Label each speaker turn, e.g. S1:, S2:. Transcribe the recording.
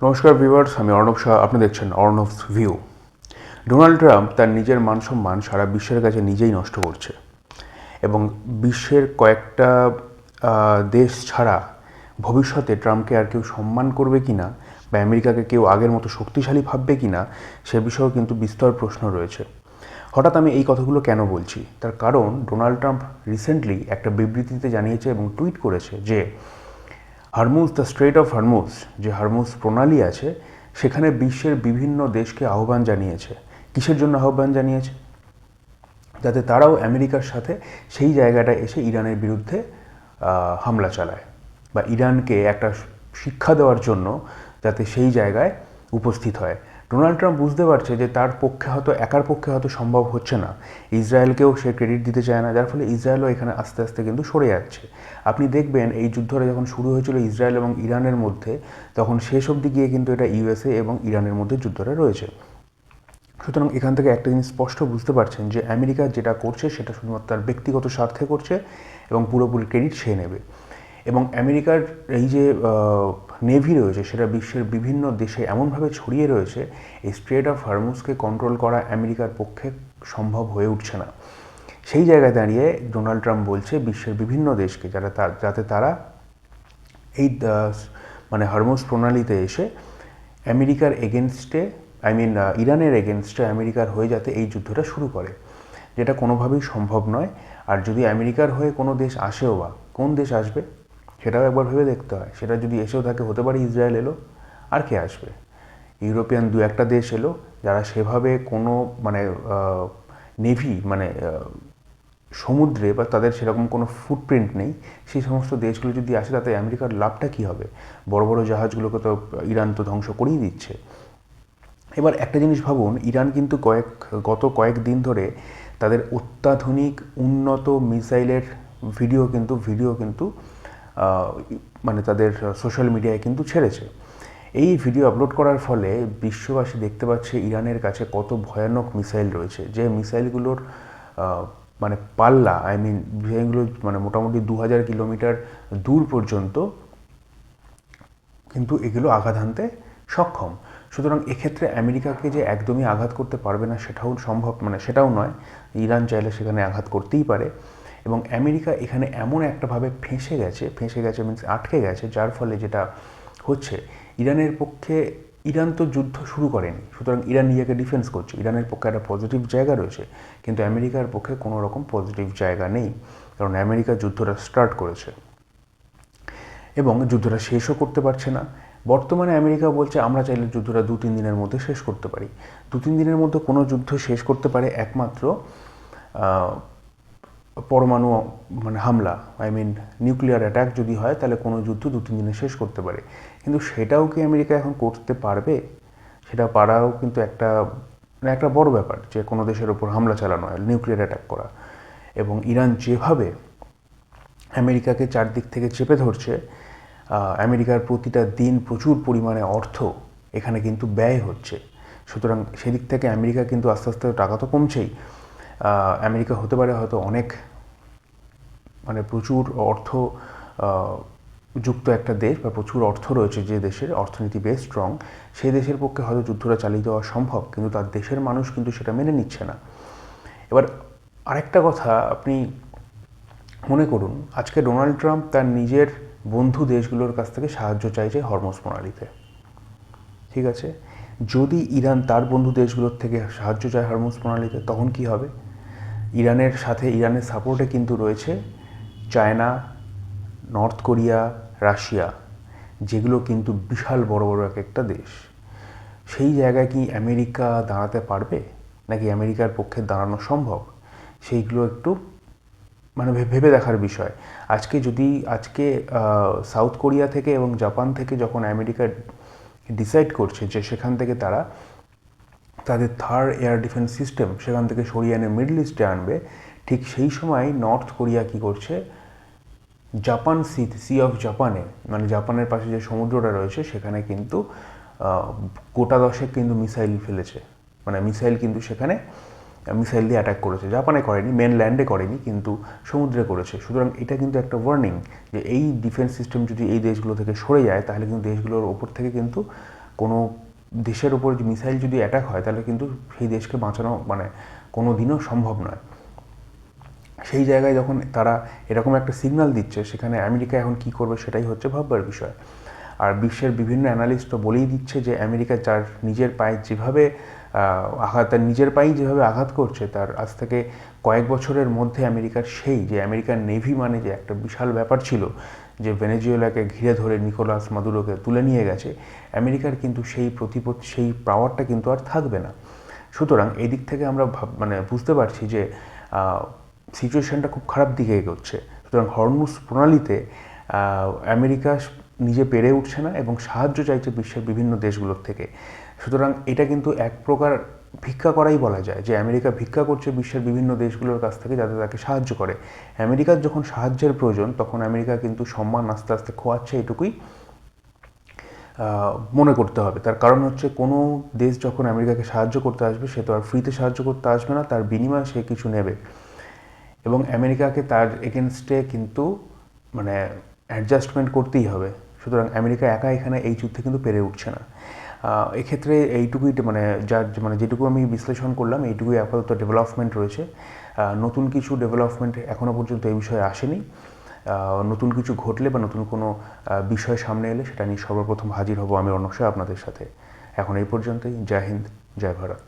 S1: নমস্কার ভিউয়ার্স, আমি অর্ণব শাহ। আপনি দেখছেন অর্ণবস ভিউ। ডোনাল্ড ট্রাম্প তার নিজের মান সম্মান সারা বিশ্বের কাছে নিজেই নষ্ট করছে এবং বিশ্বের কয়েকটা দেশ ছাড়া ভবিষ্যতে ট্রাম্পকে আর কেউ সম্মান করবে কি না বা আমেরিকাকে কেউ আগের মতো শক্তিশালী ভাববে কি না সে বিষয়েও কিন্তু বিস্তর প্রশ্ন রয়েছে। হঠাৎ আমি এই কথাগুলো কেন বলছি, তার কারণ ডোনাল্ড ট্রাম্প রিসেন্টলি একটা বিবৃতিতে জানিয়েছে এবং টুইট করেছে যে Hormuz, the strait of Hormuz, যে হরমুজ প্রণালী আছে, সেখানে বিশ্বের বিভিন্ন দেশকে আহ্বান জানিয়েছে। কিসের জন্য আহ্বান জানিয়েছে? যাতে তারাও আমেরিকার সাথে সেই জায়গাটা এসে ইরানের বিরুদ্ধে হামলা চালায় বা ইরানকে একটা শিক্ষা দেওয়ার জন্য যাতে সেই জায়গায় উপস্থিত হয়। ডোনাল্ড ট্রাম্প বুঝতে পারছে যে তার পক্ষে হয়তো একার পক্ষে হয়তো সম্ভব হচ্ছে না, ইসরায়েলকেও সে ক্রেডিট দিতে চায় না, যার ফলে ইসরায়েলও এখানে আস্তে আস্তে কিন্তু সরে যাচ্ছে। আপনি দেখবেন এই যুদ্ধটা যখন শুরু হয়েছিল ইসরায়েল এবং ইরানের মধ্যে, তখন শেষ অবধি গিয়ে কিন্তু এটা ইউএসএ এবং ইরানের মধ্যে যুদ্ধটা রয়েছে। সুতরাং এখান থেকে একটা জিনিস স্পষ্ট বুঝতে পারছেন যে আমেরিকা যেটা করছে সেটা শুধুমাত্র তার ব্যক্তিগত স্বার্থে করছে এবং পুরোপুরি ক্রেডিট সে নেবে। এবং আমেরিকার এই যে নেভি রয়েছে সেটা বিশ্বের বিভিন্ন দেশে এমনভাবে ছড়িয়ে রয়েছে, এই স্ট্রেট অফ হরমুজকে কন্ট্রোল করা আমেরিকার পক্ষে সম্ভব হয়ে উঠছে না। সেই জায়গায় দাঁড়িয়ে ডোনাল্ড ট্রাম্প বলছে বিশ্বের বিভিন্ন দেশকে যাতে তারা এই হরমুজ প্রণালীতে এসে আমেরিকার এগেনস্টে ইরানের এগেনস্টে আমেরিকার হয়ে যাতে এই যুদ্ধটা শুরু করে, যেটা কোনোভাবেই সম্ভব নয়। আর যদি আমেরিকার হয়ে কোনো দেশ আসেও বা কোন দেশ আসবে সেটাও একবার ভেবে দেখতে হয়। সেটা যদি এসেও থাকে, হতে পারে ইসরায়েল এলো, আর কে আসবে? ইউরোপিয়ান দু একটা দেশ এলো যারা সেভাবে কোনো নেভি সমুদ্রে বা তাদের সেরকম কোনো ফুটপ্রিন্ট নেই। সেই সমস্ত দেশগুলো যদি আসে তাতে আমেরিকার লাভটা কী হবে? বড় বড় জাহাজগুলোকে তো ইরান তো ধ্বংস করেই দিচ্ছে। এবার একটা জিনিস ভাবুন, ইরান কিন্তু গত কয়েক দিন ধরে তাদের অত্যাধুনিক উন্নত মিসাইলের ভিডিও কিন্তু তাদের সোশ্যাল মিডিয়ায় কিন্তু ছেড়েছে। এই ভিডিও আপলোড করার ফলে বিশ্ববাসী দেখতে পাচ্ছে ইরানের কাছে কত ভয়ানক মিসাইল রয়েছে, যে মিসাইলগুলোর পাল্লা যেগুলো মোটামুটি 2000 কিলোমিটার দূর পর্যন্ত কিন্তু এগুলো আঘাত হানতে সক্ষম। সুতরাং এক্ষেত্রে আমেরিকাকে যে একদমই আঘাত করতে পারবে না সেটাও সম্ভব সেটাও নয়। ইরান চাইলে সেখানে আঘাত করতেই পারে এবং আমেরিকা এখানে এমন একটাভাবে ফেঁসে গেছে মিনস আটকে গেছে, যার ফলে যেটা হচ্ছে ইরানের পক্ষে, ইরান তো যুদ্ধ শুরু করেনি, সুতরাং ইরান নিজেকে ডিফেন্স করছে, ইরানের পক্ষে একটা পজিটিভ জায়গা রয়েছে, কিন্তু আমেরিকার পক্ষে কোনো রকম পজিটিভ জায়গা নেই, কারণ আমেরিকা যুদ্ধটা স্টার্ট করেছে এবং যুদ্ধটা শেষও করতে পারছে না। বর্তমানে আমেরিকা বলছে আমরা চাইলে যুদ্ধটা 2-3 দিনের মধ্যে শেষ করতে পারি। 2-3 দিনের মধ্যে কোনো যুদ্ধ শেষ করতে পারে একমাত্র পরমাণু হামলা, নিউক্লিয়ার অ্যাটাক যদি হয়, তাহলে কোনো যুদ্ধ 2-3 দিনে শেষ করতে পারে। কিন্তু সেটাও কি আমেরিকা এখন করতে পারবে? সেটা পারাও কিন্তু একটা বড় ব্যাপার, যে কোনো দেশের ওপর হামলা চালানো হয়, নিউক্লিয়ার অ্যাটাক করা। এবং ইরান যেভাবে আমেরিকাকে চারদিক থেকে চেপে ধরছে, আমেরিকার প্রতিটা দিন প্রচুর পরিমাণে অর্থ এখানে কিন্তু ব্যয় হচ্ছে। সুতরাং সেদিক থেকে আমেরিকা কিন্তু আস্তে আস্তে টাকা তো কমছেই, আমেরিকা হতে পারে হয়তো অনেক প্রচুর অর্থ যুক্ত একটা দেশ বা প্রচুর অর্থ রয়েছে, যে দেশের অর্থনীতি বেশ স্ট্রং, সেই দেশের পক্ষে হয়তো যুদ্ধটা চালিয়ে দেওয়া সম্ভব, কিন্তু তার দেশের মানুষ কিন্তু সেটা মেনে নিচ্ছে না। এবার আরেকটা কথা আপনি মনে করুন, আজকে ডোনাল্ড ট্রাম্প তার নিজের বন্ধু দেশগুলোর কাছ থেকে সাহায্য চাইছে হরমুজ প্রণালীতে, ঠিক আছে? যদি ইরান তার বন্ধু দেশগুলোর থেকে সাহায্য চায় হরমুজ প্রণালীতে, তখন কি হবে? ইরানের সাথে, ইরানের সাপোর্টে কিন্তু রয়েছে চায়না, নর্থ কোরিয়া, রাশিয়া, যেগুলো কিন্তু বিশাল বড় বড় এক একটা দেশ। সেই জায়গায় কি আমেরিকা দাঁড়াতে পারবে, নাকি আমেরিকার পক্ষে দাঁড়ানো সম্ভব? সেইগুলো একটু ভেবে দেখার বিষয়। আজকে সাউথ কোরিয়া থেকে এবং জাপান থেকে যখন আমেরিকা ডিসাইড করছে যে সেখান থেকে তারা তাদের থার্ড এয়ার ডিফেন্স সিস্টেম সেখান থেকে সরিয়ে এনে মিডল ইস্টে আনবে, ঠিক সেই সময় নর্থ কোরিয়া কী করছে, জাপান সি অফ জাপানে, জাপানের পাশে যে সমুদ্রটা রয়েছে সেখানে কিন্তু গোটা দশেক কিন্তু মিসাইল ফেলেছে, মিসাইল কিন্তু সেখানে মিসাইল দিয়ে অ্যাটাক করেছে। জাপানে করেনি, মেনল্যান্ডে করেনি, কিন্তু সমুদ্রে করেছে। সুতরাং এটা কিন্তু একটা ওয়ার্নিং যে এই ডিফেন্স সিস্টেম যদি এই দেশগুলো থেকে সরে যায়, তাহলে কিন্তু দেশগুলোর ওপর থেকে কিন্তু কোনো দেশের উপর যে মিসাইল যদি অ্যাটাক হয় তাহলে কিন্তু সেই দেশকে বাঁচানো মানে কোনো দিনও সম্ভব নয়। সেই জায়গায় যখন তারা এরকম একটা সিগন্যাল দিচ্ছে, সেখানে আমেরিকা এখন কী করবে সেটাই হচ্ছে ভাববার বিষয়। আর বিশ্বের বিভিন্ন অ্যানালিস্ট তো বলেই দিচ্ছে যে আমেরিকা তার নিজের পায়ে যেভাবে তার নিজের পায়েই যেভাবে আঘাত করছে, তার আজ থেকে কয়েক বছরের মধ্যে আমেরিকার যে আমেরিকার নেভি মানে যে একটা বিশাল ব্যাপার ছিল, যে ভেনেজুয়েলাকে ঘিরে ধরে নিকোলাস মাদুরোকে তুলে নিয়ে গেছে, আমেরিকার কিন্তু সেই পাওয়ারটা কিন্তু আর থাকবে না। সুতরাং এই দিক থেকে আমরা মানে বুঝতে পারছি যে সিচুয়েশনটা খুব খারাপ দিকে এগোচ্ছে। সুতরাং হরমুজ প্রণালীতে আমেরিকা নিজে পেরে উঠছে না এবং সাহায্য চাইছে বিশ্বের বিভিন্ন দেশগুলোর থেকে। সুতরাং এটা কিন্তু এক প্রকার ভিক্ষা করাই বলা যায়, যে আমেরিকা ভিক্ষা করছে বিশ্বের বিভিন্ন দেশগুলোর কাছ থেকে যাতে তাকে সাহায্য করে। আমেরিকার যখন সাহায্যের প্রয়োজন তখন আমেরিকা কিন্তু সম্মান আস্তে আস্তে খোয়াচ্ছে, এটুকুই মনে করতে হবে। তার কারণ হচ্ছে কোনো দেশ যখন আমেরিকাকে সাহায্য করতে আসবে, সে তো আর ফ্রিতে সাহায্য করতে আসবে না, তার বিনিময়ে সে কিছু নেবে এবং আমেরিকাকে তার এগেনস্টে কিন্তু মানে অ্যাডজাস্টমেন্ট করতেই হবে। সুতরাং আমেরিকা একা এখানে এই যুদ্ধে কিন্তু পেরে উঠছে না। এক্ষেত্রে এইটুকুই মানে যেটুকু আমি বিশ্লেষণ করলাম এইটুকুই আপাতত ডেভেলপমেন্ট রয়েছে। নতুন কিছু ডেভেলপমেন্ট এখনও পর্যন্ত এই বিষয়ে আসেনি। নতুন কিছু ঘটলে বা নতুন কোনো বিষয় সামনে এলে সেটা নিয়ে সর্বপ্রথম হাজির হব আমি অর্ণব শাহ আপনাদের সাথে। এখন এই পর্যন্তই। জয় হিন্দ, জয় ভারত।